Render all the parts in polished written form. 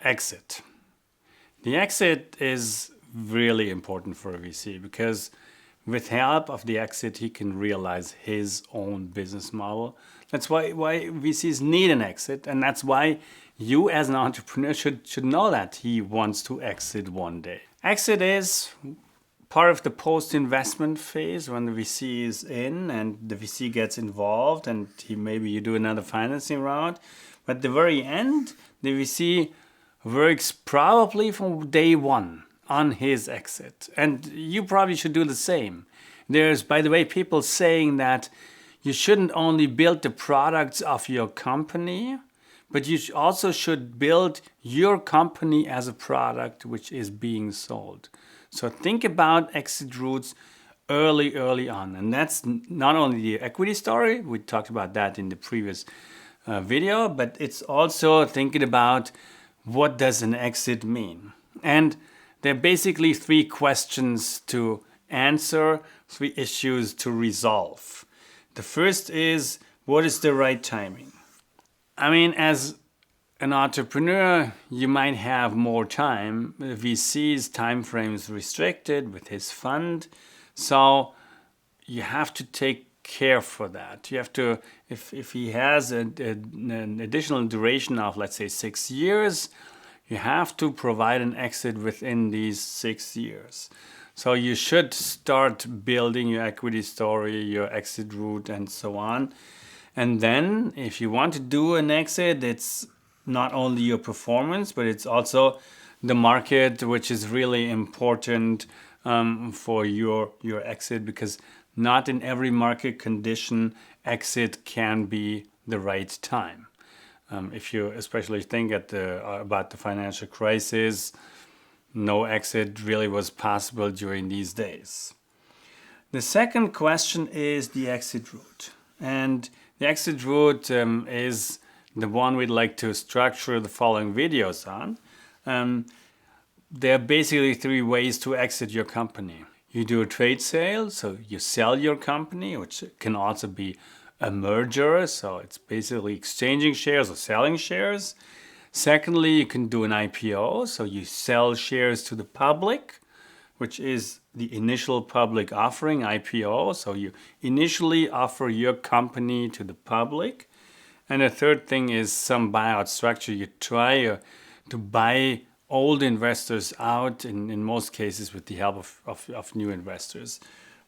Exit. The exit is really important for a VC because with help of the exit, he can realize his own business model. That's why VCs need an exit, and that's why you as an entrepreneur should know that he wants to exit one day. Exit is part of the post-investment phase when the VC is in and the VC gets involved and maybe you do another financing round. But at the very end, the VC works probably from day one on his exit. And you probably should do the same. There's, by the way, people saying that you shouldn't only build the products of your company, but you also should build your company as a product which is being sold. So think about exit routes early on. And that's not only the equity story, we talked about that in the previous video, but it's also thinking about what does an exit mean? And there are basically three questions to answer, three issues to resolve. The first is, what is the right timing? I mean, as an entrepreneur, you might have more time. VC's time frame is restricted with his fund. So you have to take care for that. You have to, if he has an additional duration of, let's say, 6 years, you have to provide an exit within these 6 years. So you should start building your equity story, your exit route, and so on. And then if you want to do an exit, it's not only your performance, but it's also the market, which is really important for your exit, because not in every market condition exit can be the right time. If you especially think about the financial crisis, no exit really was possible during these days. The second question is the exit route. And the exit route is the one we'd like to structure the following videos on. There are basically three ways to exit your company. You do a trade sale, so you sell your company, which can also be a merger, so it's basically exchanging shares or selling shares. Secondly, you can do an IPO, so you sell shares to the public, which is the initial public offering, IPO. So you initially offer your company to the public. And the third thing is some buyout structure. You try to buy old investors out, in most cases with the help of new investors,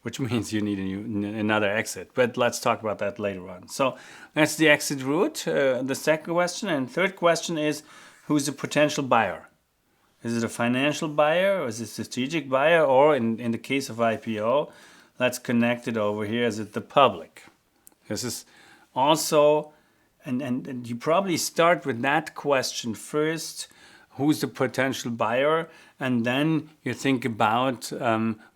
which means you need another exit. But let's talk about that later on. So that's the exit route, the second question. And third question is, who's the potential buyer? Is it a financial buyer, or is it a strategic buyer? Or in the case of IPO, let's connect it over here, is it the public? This is also, and you probably start with that question first, who's the potential buyer, and then you think about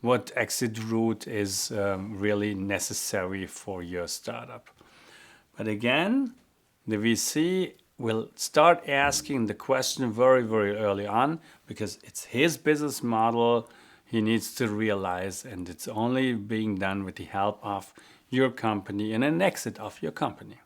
what exit route is really necessary for your startup. But again, the VC will start asking the question very, very early on, because it's his business model he needs to realize, and it's only being done with the help of your company and an exit of your company.